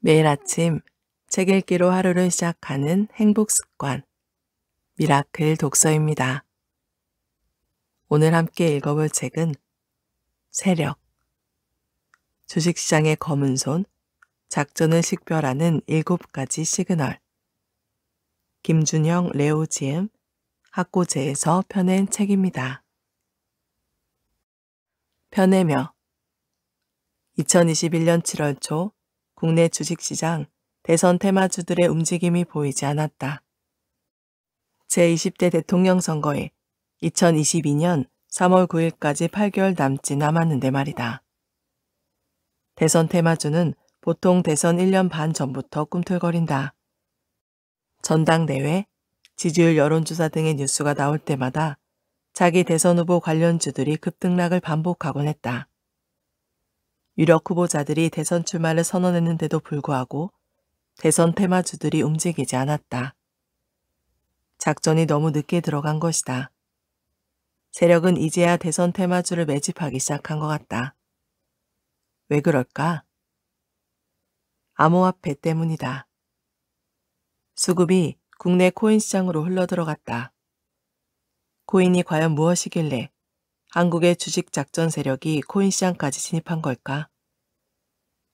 매일 아침 책 읽기로 하루를 시작하는 행복 습관, 미라클 독서입니다. 오늘 함께 읽어볼 책은 세력, 주식시장의 검은 손, 작전을 식별하는 7가지 시그널, 김준형 레오 지음, 학고제에서 펴낸 책입니다. 펴내며 2021년 7월 초 국내 주식시장 대선 테마주들의 움직임이 보이지 않았다. 제20대 대통령 선거에 2022년 3월 9일까지 8개월 남짓 남았는데 말이다. 대선 테마주는 보통 대선 1년 반 전부터 꿈틀거린다. 전당대회, 지지율 여론조사 등의 뉴스가 나올 때마다 자기 대선 후보 관련주들이 급등락을 반복하곤 했다. 유력 후보자들이 대선 출마를 선언했는데도 불구하고 대선 테마주들이 움직이지 않았다. 작전이 너무 늦게 들어간 것이다. 세력은 이제야 대선 테마주를 매집하기 시작한 것 같다. 왜 그럴까? 암호화폐 때문이다. 수급이 국내 코인 시장으로 흘러들어갔다. 코인이 과연 무엇이길래 한국의 주식 작전 세력이 코인 시장까지 진입한 걸까?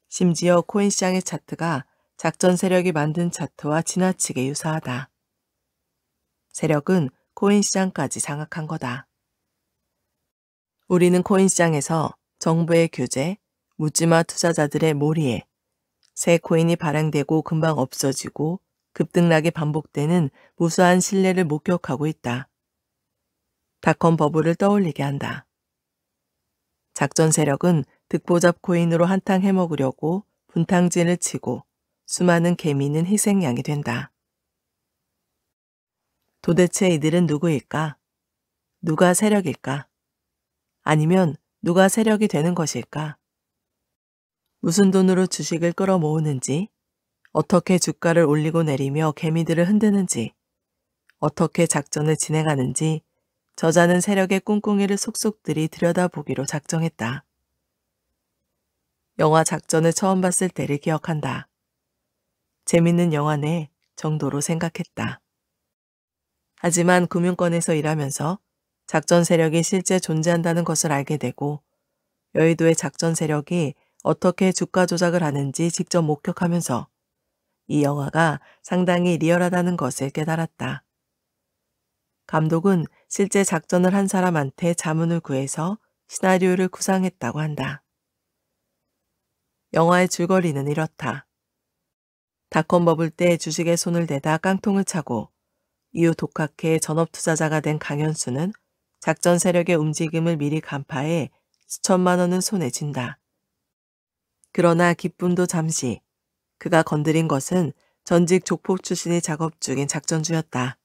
심지어 코인 시장의 차트가 작전 세력이 만든 차트와 지나치게 유사하다. 세력은 코인 시장까지 장악한 거다. 우리는 코인 시장에서 정부의 규제, 묻지마 투자자들의 몰이에 새 코인이 발행되고 금방 없어지고 급등락이 반복되는 무수한 신뢰를 목격하고 있다. 닷컴 버블을 떠올리게 한다. 작전 세력은 득보잡 코인으로 한탕 해먹으려고 분탕질을 치고 수많은 개미는 희생양이 된다. 도대체 이들은 누구일까? 누가 세력일까? 아니면 누가 세력이 되는 것일까? 무슨 돈으로 주식을 끌어모으는지, 어떻게 주가를 올리고 내리며 개미들을 흔드는지, 어떻게 작전을 진행하는지 저자는 세력의 꿍꿍이를 속속들이 들여다보기로 작정했다. 영화 작전을 처음 봤을 때를 기억한다. 재밌는 영화네 정도로 생각했다. 하지만 금융권에서 일하면서 작전 세력이 실제 존재한다는 것을 알게 되고 여의도의 작전 세력이 어떻게 주가 조작을 하는지 직접 목격하면서 이 영화가 상당히 리얼하다는 것을 깨달았다. 감독은 실제 작전을 한 사람한테 자문을 구해서 시나리오를 구상했다고 한다. 영화의 줄거리는 이렇다. 닷컴 버블 때 주식에 손을 대다 깡통을 차고 이후 독학해 전업투자자가 된 강현수는 작전 세력의 움직임을 미리 간파해 수천만 원은 손에 쥔다. 그러나 기쁨도 잠시, 그가 건드린 것은 전직 족폭 출신이 작업 중인 작전주였다.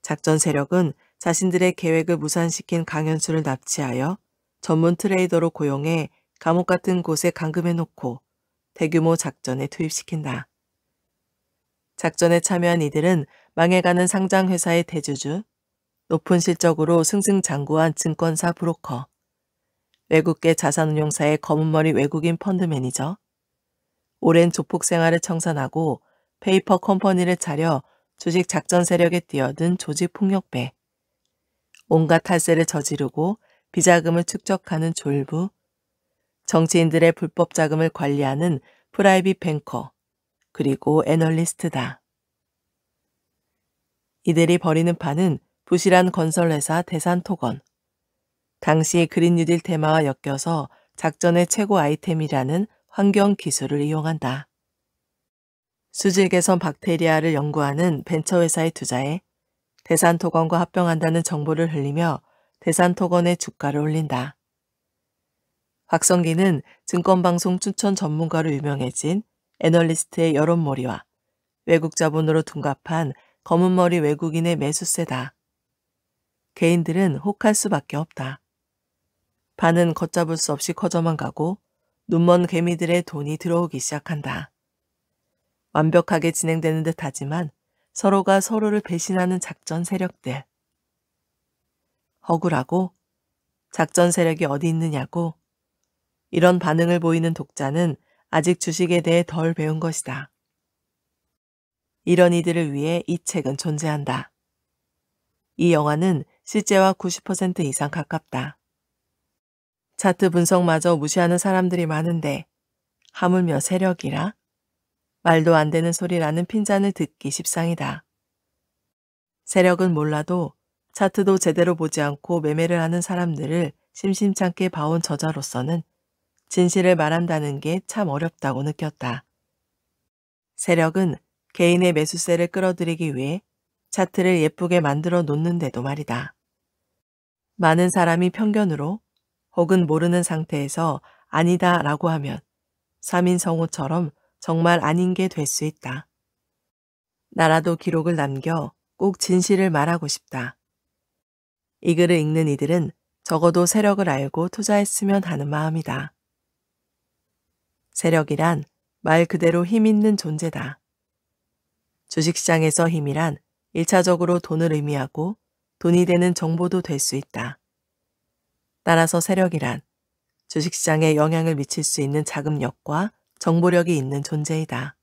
작전 세력은 자신들의 계획을 무산시킨 강현수를 납치하여 전문 트레이더로 고용해 감옥 같은 곳에 감금해놓고 대규모 작전에 투입시킨다. 작전에 참여한 이들은 망해가는 상장회사의 대주주, 높은 실적으로 승승장구한 증권사 브로커, 외국계 자산운용사의 검은머리 외국인 펀드 매니저, 오랜 조폭 생활을 청산하고 페이퍼 컴퍼니를 차려 주식 작전 세력에 뛰어든 조직 폭력배, 온갖 탈세를 저지르고 비자금을 축적하는 졸부, 정치인들의 불법 자금을 관리하는 프라이빗 뱅커, 그리고 애널리스트다. 이들이 벌이는 판은 부실한 건설회사 대산토건, 당시 그린 뉴딜 테마와 엮여서 작전의 최고 아이템이라는 환경 기술을 이용한다. 수질 개선 박테리아를 연구하는 벤처회사에 투자해 대산토건과 합병한다는 정보를 흘리며 대산토건의 주가를 올린다. 박성기는 증권방송 추천 전문가로 유명해진 애널리스트의 여론몰이와 외국 자본으로 둔갑한 검은머리 외국인의 매수세다. 개인들은 혹할 수밖에 없다. 판은 걷잡을 수 없이 커져만 가고 눈먼 개미들의 돈이 들어오기 시작한다. 완벽하게 진행되는 듯 하지만 서로가 서로를 배신하는 작전 세력들. 억울하고 작전 세력이 어디 있느냐고. 이런 반응을 보이는 독자는 아직 주식에 대해 덜 배운 것이다. 이런 이들을 위해 이 책은 존재한다. 이 영화는 실제와 90% 이상 가깝다. 차트 분석마저 무시하는 사람들이 많은데 하물며 세력이라? 말도 안 되는 소리라는 핀잔을 듣기 십상이다. 세력은 몰라도 차트도 제대로 보지 않고 매매를 하는 사람들을 심심찮게 봐온 저자로서는 진실을 말한다는 게 참 어렵다고 느꼈다. 세력은 개인의 매수세를 끌어들이기 위해 차트를 예쁘게 만들어 놓는데도 말이다. 많은 사람이 편견으로 혹은 모르는 상태에서 아니다 라고 하면 3인 성우처럼 정말 아닌 게 될 수 있다. 나라도 기록을 남겨 꼭 진실을 말하고 싶다. 이 글을 읽는 이들은 적어도 세력을 알고 투자했으면 하는 마음이다. 세력이란 말 그대로 힘 있는 존재다. 주식시장에서 힘이란 1차적으로 돈을 의미하고 돈이 되는 정보도 될 수 있다. 따라서 세력이란 주식시장에 영향을 미칠 수 있는 자금력과 정보력이 있는 존재이다.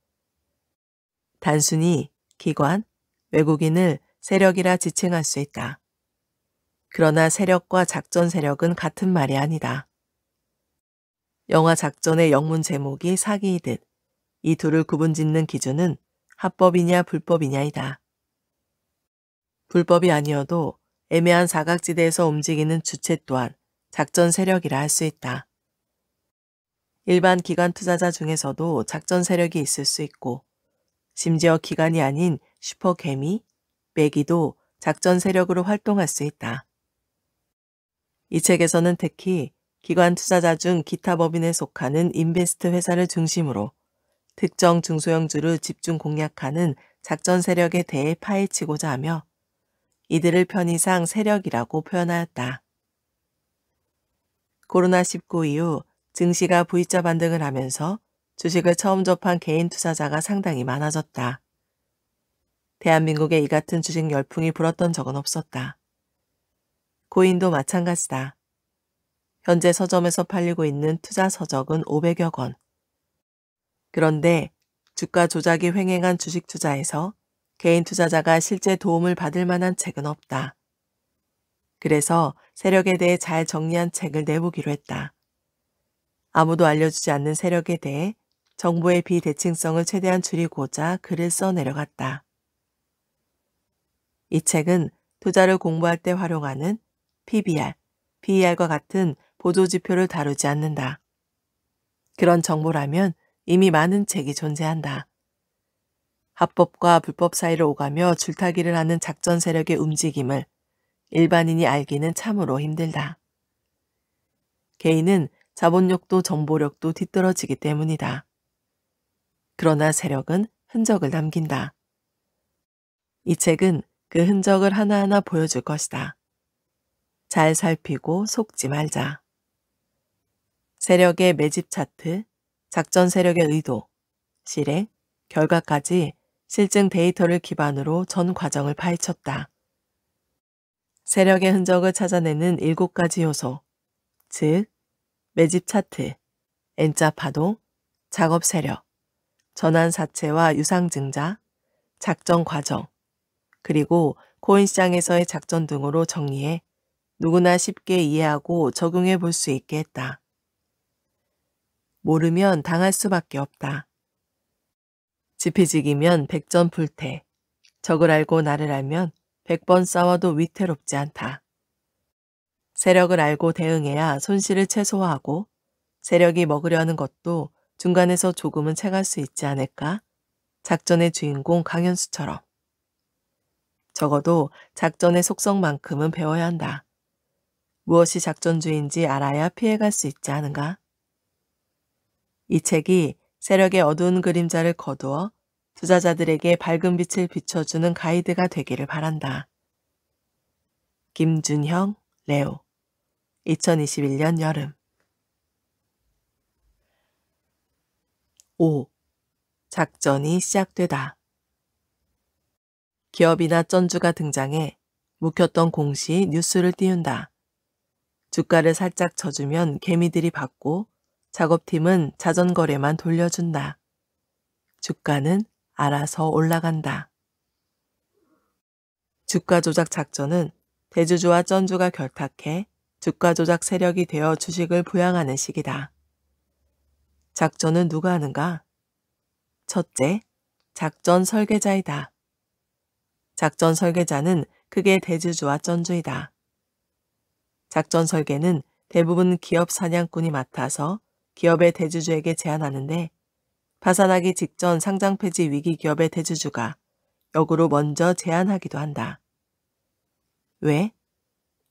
단순히 기관, 외국인을 세력이라 지칭할 수 있다. 그러나 세력과 작전 세력은 같은 말이 아니다. 영화 작전의 영문 제목이 사기이듯 이 둘을 구분짓는 기준은 합법이냐 불법이냐이다. 불법이 아니어도 애매한 사각지대에서 움직이는 주체 또한 작전 세력이라 할 수 있다. 일반 기관 투자자 중에서도 작전 세력이 있을 수 있고 심지어 기관이 아닌 슈퍼개미, 매기도 작전 세력으로 활동할 수 있다. 이 책에서는 특히 기관 투자자 중 기타 법인에 속하는 인베스트 회사를 중심으로 특정 중소형주를 집중 공략하는 작전 세력에 대해 파헤치고자 하며 이들을 편의상 세력이라고 표현하였다. 코로나19 이후 증시가 V자 반등을 하면서 주식을 처음 접한 개인 투자자가 상당히 많아졌다. 대한민국에 이 같은 주식 열풍이 불었던 적은 없었다. 코인도 마찬가지다. 현재 서점에서 팔리고 있는 투자 서적은 500여 권. 그런데 주가 조작이 횡행한 주식 투자에서 개인 투자자가 실제 도움을 받을 만한 책은 없다. 그래서 세력에 대해 잘 정리한 책을 내보기로 했다. 아무도 알려주지 않는 세력에 대해 정보의 비대칭성을 최대한 줄이고자 글을 써 내려갔다. 이 책은 투자를 공부할 때 활용하는 PBR, PER과 같은 보조지표를 다루지 않는다. 그런 정보라면 이미 많은 책이 존재한다. 합법과 불법 사이를 오가며 줄타기를 하는 작전 세력의 움직임을 일반인이 알기는 참으로 힘들다. 개인은 자본력도 정보력도 뒤떨어지기 때문이다. 그러나 세력은 흔적을 남긴다. 이 책은 그 흔적을 하나하나 보여줄 것이다. 잘 살피고 속지 말자. 세력의 매집 차트, 작전 세력의 의도, 실행, 결과까지 실증 데이터를 기반으로 전 과정을 파헤쳤다. 세력의 흔적을 찾아내는 7가지 요소, 즉 매집 차트, N자 파동, 작업 세력, 전환 사채와 유상증자, 작전 과정, 그리고 코인 시장에서의 작전 등으로 정리해 누구나 쉽게 이해하고 적용해 볼 수 있게 했다. 모르면 당할 수밖에 없다. 지피지기면 100전 불태, 적을 알고 나를 알면 100번 싸워도 위태롭지 않다. 세력을 알고 대응해야 손실을 최소화하고 세력이 먹으려는 것도 중간에서 조금은 채갈 수 있지 않을까? 작전의 주인공 강현수처럼. 적어도 작전의 속성만큼은 배워야 한다. 무엇이 작전주의인지 알아야 피해갈 수 있지 않은가? 이 책이 세력의 어두운 그림자를 거두어 투자자들에게 밝은 빛을 비춰주는 가이드가 되기를 바란다. 김준형, 레오 2021년 여름 5. 작전이 시작되다. 기업이나 쩐주가 등장해 묵혔던 공시 뉴스를 띄운다. 주가를 살짝 쳐주면 개미들이 받고 작업팀은 자전거래만 돌려준다. 주가는 알아서 올라간다. 주가 조작 작전은 대주주와 쩐주가 결탁해 주가 조작 세력이 되어 주식을 부양하는 식이다. 작전은 누가 하는가? 첫째, 작전 설계자이다. 작전 설계자는 크게 대주주와 쩐주이다. 작전 설계는 대부분 기업 사냥꾼이 맡아서 기업의 대주주에게 제안하는데 파산하기 직전 상장 폐지 위기 기업의 대주주가 역으로 먼저 제안하기도 한다. 왜?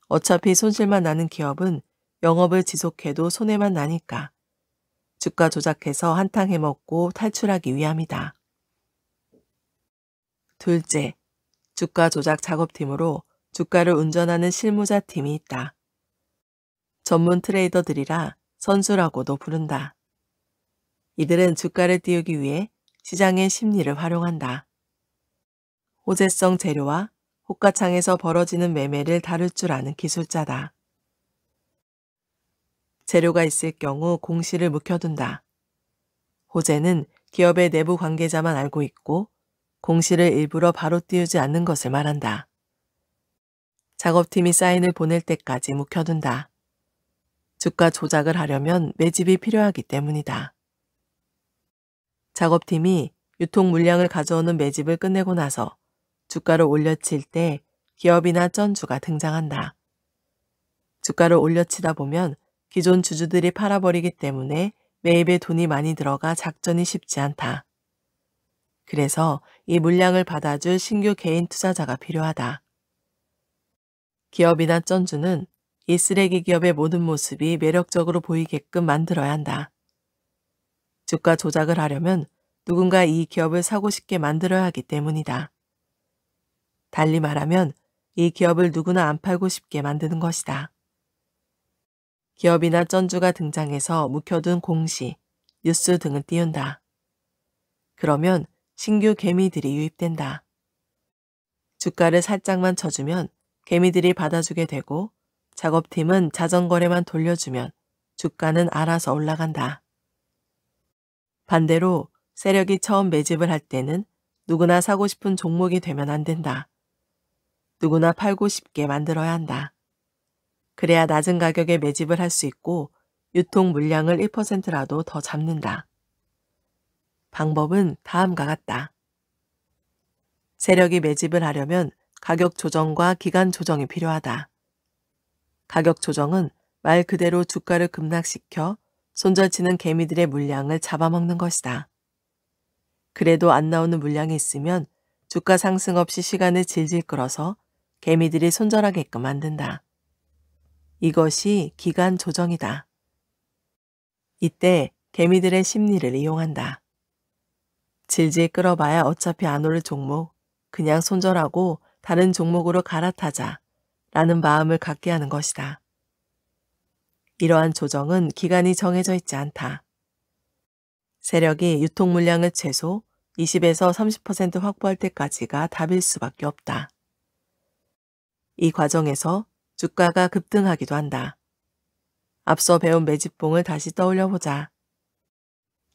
어차피 손실만 나는 기업은 영업을 지속해도 손해만 나니까 주가 조작해서 한탕 해먹고 탈출하기 위함이다. 둘째, 주가 조작 작업팀으로 주가를 운전하는 실무자 팀이 있다. 전문 트레이더들이라 선수라고도 부른다. 이들은 주가를 띄우기 위해 시장의 심리를 활용한다. 호재성 재료와 호가창에서 벌어지는 매매를 다룰 줄 아는 기술자다. 재료가 있을 경우 공시를 묵혀둔다. 호재는 기업의 내부 관계자만 알고 있고 공시를 일부러 바로 띄우지 않는 것을 말한다. 작업팀이 사인을 보낼 때까지 묵혀둔다. 주가 조작을 하려면 매집이 필요하기 때문이다. 작업팀이 유통 물량을 가져오는 매집을 끝내고 나서 주가를 올려칠 때 기업이나 쩐주가 등장한다. 주가를 올려치다 보면 기존 주주들이 팔아버리기 때문에 매입에 돈이 많이 들어가 작전이 쉽지 않다. 그래서 이 물량을 받아줄 신규 개인 투자자가 필요하다. 기업이나 쩐주는 이 쓰레기 기업의 모든 모습이 매력적으로 보이게끔 만들어야 한다. 주가 조작을 하려면 누군가 이 기업을 사고 싶게 만들어야 하기 때문이다. 달리 말하면 이 기업을 누구나 안 팔고 싶게 만드는 것이다. 기업이나 쩐주가 등장해서 묵혀둔 공시, 뉴스 등을 띄운다. 그러면 신규 개미들이 유입된다. 주가를 살짝만 쳐주면 개미들이 받아주게 되고 작업팀은 자전거래만 돌려주면 주가는 알아서 올라간다. 반대로 세력이 처음 매집을 할 때는 누구나 사고 싶은 종목이 되면 안 된다. 누구나 팔고 싶게 만들어야 한다. 그래야 낮은 가격에 매집을 할 수 있고 유통 물량을 1%라도 더 잡는다. 방법은 다음과 같다. 세력이 매집을 하려면 가격 조정과 기간 조정이 필요하다. 가격 조정은 말 그대로 주가를 급락시켜 손절치는 개미들의 물량을 잡아먹는 것이다. 그래도 안 나오는 물량이 있으면 주가 상승 없이 시간을 질질 끌어서 개미들이 손절하게끔 만든다. 이것이 기간 조정이다. 이때 개미들의 심리를 이용한다. 질질 끌어봐야 어차피 안 오를 종목, 그냥 손절하고 다른 종목으로 갈아타자 라는 마음을 갖게 하는 것이다. 이러한 조정은 기간이 정해져 있지 않다. 세력이 유통 물량을 최소 20에서 30% 확보할 때까지가 답일 수밖에 없다. 이 과정에서 주가가 급등하기도 한다. 앞서 배운 매집봉을 다시 떠올려보자.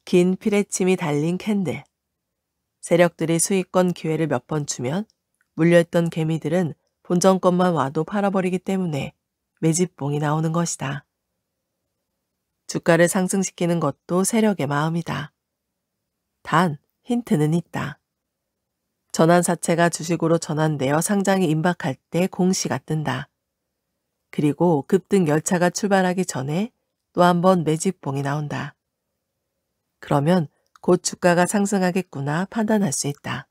긴 피레침이 달린 캔들. 세력들이 수익권 기회를 몇 번 주면 물려있던 개미들은 본전 것만 와도 팔아버리기 때문에 매집봉이 나오는 것이다. 주가를 상승시키는 것도 세력의 마음이다. 단, 힌트는 있다. 전환사채가 주식으로 전환되어 상장이 임박할 때 공시가 뜬다. 그리고 급등 열차가 출발하기 전에 또 한 번 매집봉이 나온다. 그러면 곧 주가가 상승하겠구나 판단할 수 있다.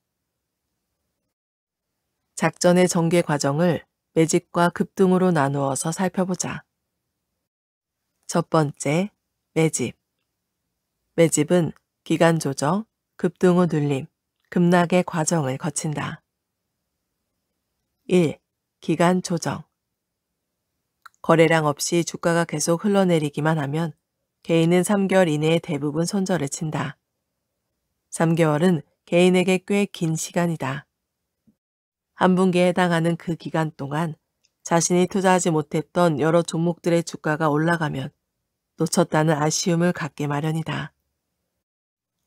작전의 전개 과정을 매집과 급등으로 나누어서 살펴보자. 첫 번째, 매집. 매집은 기간 조정, 급등 후 눌림, 급락의 과정을 거친다. 1. 기간 조정. 거래량 없이 주가가 계속 흘러내리기만 하면 개인은 3개월 이내에 대부분 손절을 친다. 3개월은 개인에게 꽤 긴 시간이다. 한 분기에 해당하는 그 기간 동안 자신이 투자하지 못했던 여러 종목들의 주가가 올라가면 놓쳤다는 아쉬움을 갖게 마련이다.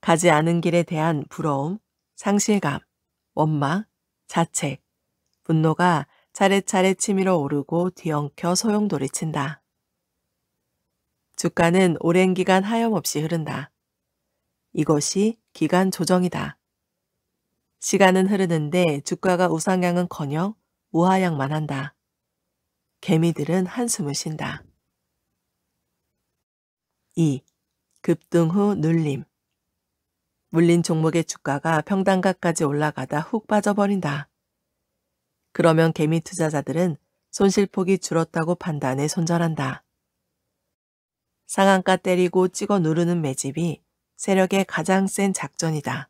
가지 않은 길에 대한 부러움, 상실감, 원망, 자책, 분노가 차례차례 치밀어 오르고 뒤엉켜 소용돌이친다. 주가는 오랜 기간 하염없이 흐른다. 이것이 기간 조정이다. 시간은 흐르는데 주가가 우상향은커녕 우하향만 한다. 개미들은 한숨을 쉰다. 2. 급등 후 눌림. 물린 종목의 주가가 평단가까지 올라가다 훅 빠져버린다. 그러면 개미 투자자들은 손실폭이 줄었다고 판단해 손절한다. 상한가 때리고 찍어 누르는 매집이 세력의 가장 센 작전이다.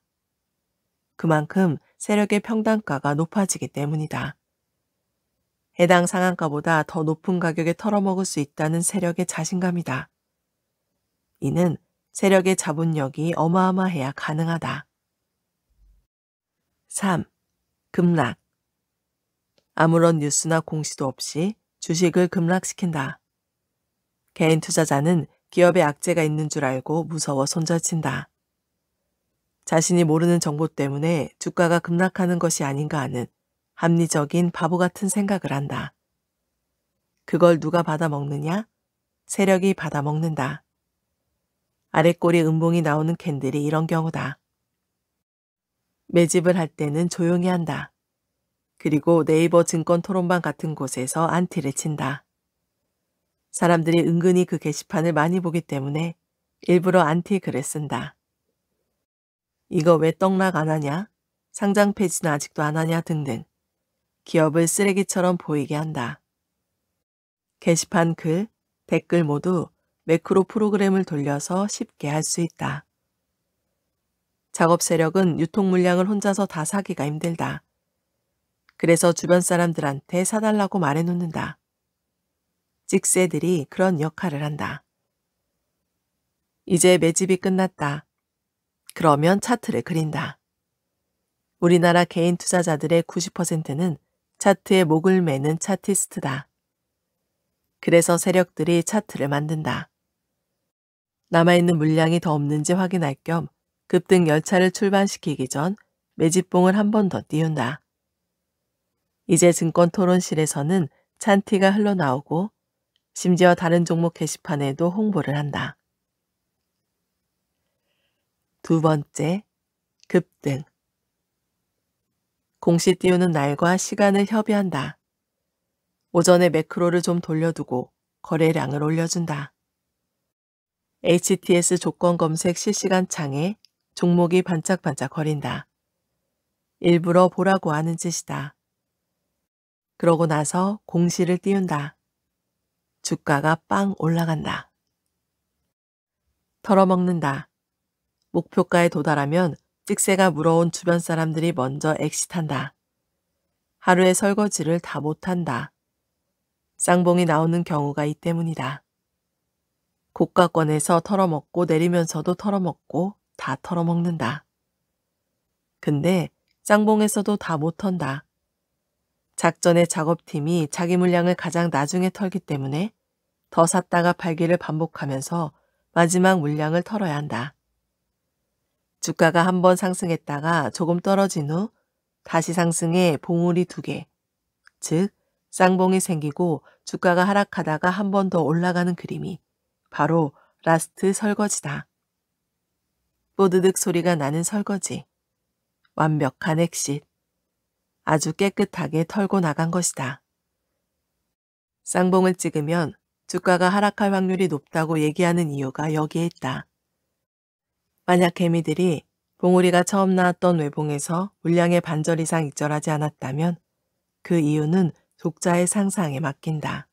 그만큼 세력의 평단가가 높아지기 때문이다. 해당 상한가보다 더 높은 가격에 털어먹을 수 있다는 세력의 자신감이다. 이는 세력의 자본력이 어마어마해야 가능하다. 3. 급락. 아무런 뉴스나 공시도 없이 주식을 급락시킨다. 개인 투자자는 기업에 악재가 있는 줄 알고 무서워 손절친다. 자신이 모르는 정보 때문에 주가가 급락하는 것이 아닌가 하는 합리적인 바보 같은 생각을 한다. 그걸 누가 받아먹느냐? 세력이 받아먹는다. 아랫꼬리 음봉이 나오는 캔들이 이런 경우다. 매집을 할 때는 조용히 한다. 그리고 네이버 증권 토론방 같은 곳에서 안티를 친다. 사람들이 은근히 그 게시판을 많이 보기 때문에 일부러 안티 글을 쓴다. 이거 왜 떡락 안 하냐? 상장 폐지는 아직도 안 하냐? 등등. 기업을 쓰레기처럼 보이게 한다. 게시판 글, 댓글 모두 매크로 프로그램을 돌려서 쉽게 할 수 있다. 작업 세력은 유통 물량을 혼자서 다 사기가 힘들다. 그래서 주변 사람들한테 사달라고 말해놓는다. 찍새들이 그런 역할을 한다. 이제 매집이 끝났다. 그러면 차트를 그린다. 우리나라 개인 투자자들의 90%는 차트에 목을 매는 차티스트다. 그래서 세력들이 차트를 만든다. 남아있는 물량이 더 없는지 확인할 겸 급등 열차를 출발시키기 전 매집봉을 한 번 더 띄운다. 이제 증권 토론실에서는 찬티가 흘러나오고 심지어 다른 종목 게시판에도 홍보를 한다. 2번째, 급등. 공시 띄우는 날과 시간을 협의한다. 오전에 매크로를 좀 돌려두고 거래량을 올려준다. HTS 조건 검색 실시간 창에 종목이 반짝반짝 거린다. 일부러 보라고 하는 짓이다. 그러고 나서 공시를 띄운다. 주가가 빵 올라간다. 털어먹는다. 목표가에 도달하면 찍새가 물어온 주변 사람들이 먼저 엑시트한다. 하루에 설거지를 다 못한다. 쌍봉이 나오는 경우가 이 때문이다. 고가권에서 털어먹고 내리면서도 털어먹고 다 털어먹는다. 근데 쌍봉에서도 다 못 턴다. 작전의 작업팀이 자기 물량을 가장 나중에 털기 때문에 더 샀다가 팔기를 반복하면서 마지막 물량을 털어야 한다. 주가가 한 번 상승했다가 조금 떨어진 후 다시 상승해 봉우리 2개, 즉 쌍봉이 생기고 주가가 하락하다가 한 번 더 올라가는 그림이 바로 라스트 설거지다. 뽀드득 소리가 나는 설거지. 완벽한 엑싯. 아주 깨끗하게 털고 나간 것이다. 쌍봉을 찍으면 주가가 하락할 확률이 높다고 얘기하는 이유가 여기에 있다. 만약 개미들이 봉우리가 처음 나왔던 외봉에서 물량의 반절 이상 익절하지 않았다면 그 이유는 독자의 상상에 맡긴다.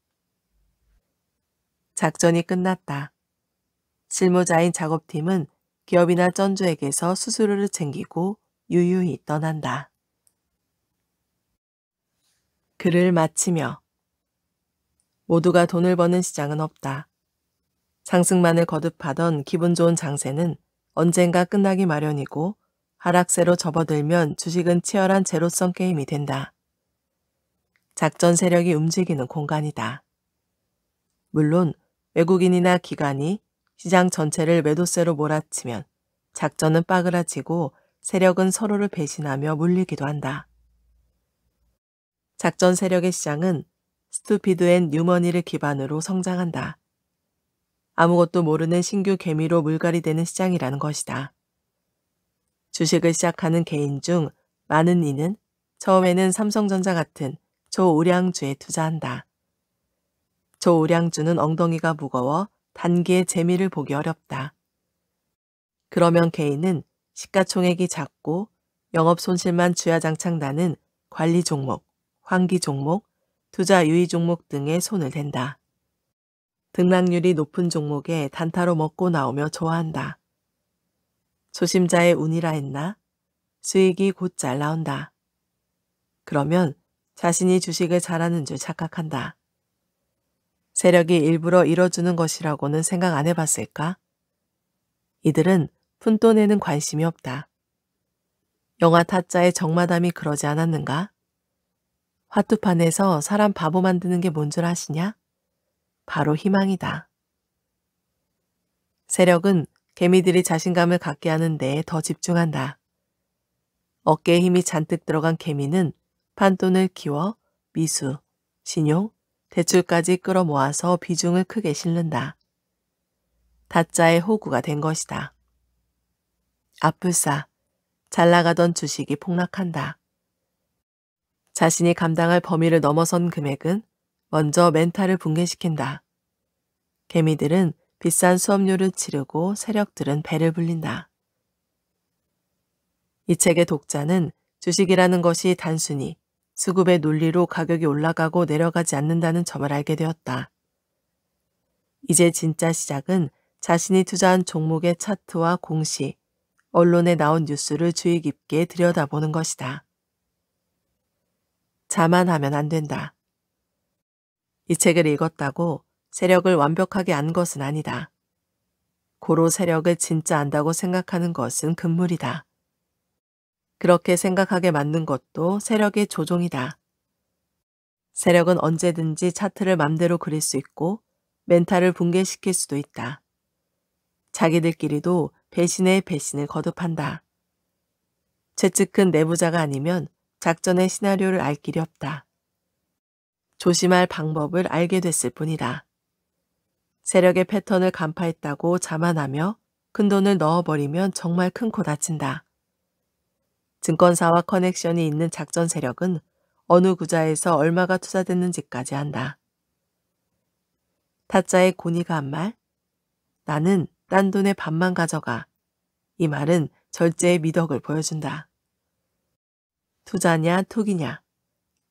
작전이 끝났다. 실무자인 작업팀은 기업이나 쩐주에게서 수수료를 챙기고 유유히 떠난다. 글을 마치며 모두가 돈을 버는 시장은 없다. 상승만을 거듭하던 기분 좋은 장세는 언젠가 끝나기 마련이고 하락세로 접어들면 주식은 치열한 제로섬 게임이 된다. 작전 세력이 움직이는 공간이다. 물론 외국인이나 기관이 시장 전체를 매도세로 몰아치면 작전은 빠그라지고 세력은 서로를 배신하며 물리기도 한다. 작전 세력의 시장은 스투피드 앤 뉴머니를 기반으로 성장한다. 아무것도 모르는 신규 개미로 물갈이 되는 시장이라는 것이다. 주식을 시작하는 개인 중 많은 이는 처음에는 삼성전자 같은 초우량주에 투자한다. 초우량주는 엉덩이가 무거워 단기의 재미를 보기 어렵다. 그러면 개인은 시가총액이 작고 영업 손실만 주야장창 나는 관리 종목, 환기 종목, 투자 유의 종목 등에 손을 댄다. 등락률이 높은 종목에 단타로 먹고 나오며 좋아한다. 초심자의 운이라 했나? 수익이 곧 잘 나온다. 그러면 자신이 주식을 잘하는 줄 착각한다. 세력이 일부러 이뤄주는 것이라고는 생각 안 해봤을까? 이들은 푼돈에는 관심이 없다. 영화 타짜의 정마담이 그러지 않았는가? 화투판에서 사람 바보 만드는 게 뭔 줄 아시냐? 바로 희망이다. 세력은 개미들이 자신감을 갖게 하는 데에 더 집중한다. 어깨에 힘이 잔뜩 들어간 개미는 판돈을 키워 미수, 신용, 대출까지 끌어모아서 비중을 크게 실른다. 다짜의 호구가 된 것이다. 아뿔싸, 잘 나가던 주식이 폭락한다. 자신이 감당할 범위를 넘어선 금액은 먼저 멘탈을 붕괴시킨다. 개미들은 비싼 수업료를 치르고 세력들은 배를 불린다. 이 책의 독자는 주식이라는 것이 단순히 수급의 논리로 가격이 올라가고 내려가지 않는다는 점을 알게 되었다. 이제 진짜 시작은 자신이 투자한 종목의 차트와 공시, 언론에 나온 뉴스를 주의 깊게 들여다보는 것이다. 자만하면 안 된다. 이 책을 읽었다고 세력을 완벽하게 안 것은 아니다. 고로 세력을 진짜 안다고 생각하는 것은 금물이다. 그렇게 생각하게 만든 것도 세력의 조종이다. 세력은 언제든지 차트를 맘대로 그릴 수 있고 멘탈을 붕괴시킬 수도 있다. 자기들끼리도 배신의 배신을 거듭한다. 최측근 내부자가 아니면 작전의 시나리오를 알 길이 없다. 조심할 방법을 알게 됐을 뿐이다. 세력의 패턴을 간파했다고 자만하며 큰돈을 넣어버리면 정말 큰 코 다친다. 증권사와 커넥션이 있는 작전 세력은 어느 구자에서 얼마가 투자됐는지까지 한다. 타짜의 고니가 한 말, 나는 딴 돈의 반만 가져가. 이 말은 절제의 미덕을 보여준다. 투자냐 투기냐.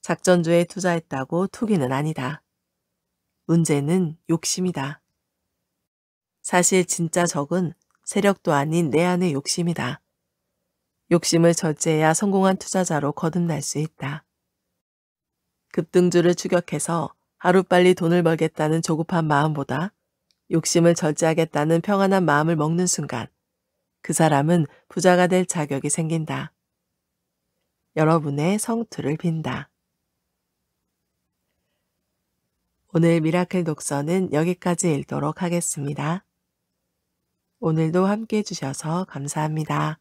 작전주에 투자했다고 투기는 아니다. 문제는 욕심이다. 사실 진짜 적은 세력도 아닌 내 안의 욕심이다. 욕심을 절제해야 성공한 투자자로 거듭날 수 있다. 급등주를 추격해서 하루빨리 돈을 벌겠다는 조급한 마음보다 욕심을 절제하겠다는 평안한 마음을 먹는 순간 그 사람은 부자가 될 자격이 생긴다. 여러분의 성투를 빈다. 오늘 미라클 독서는 여기까지 읽도록 하겠습니다. 오늘도 함께 해주셔서 감사합니다.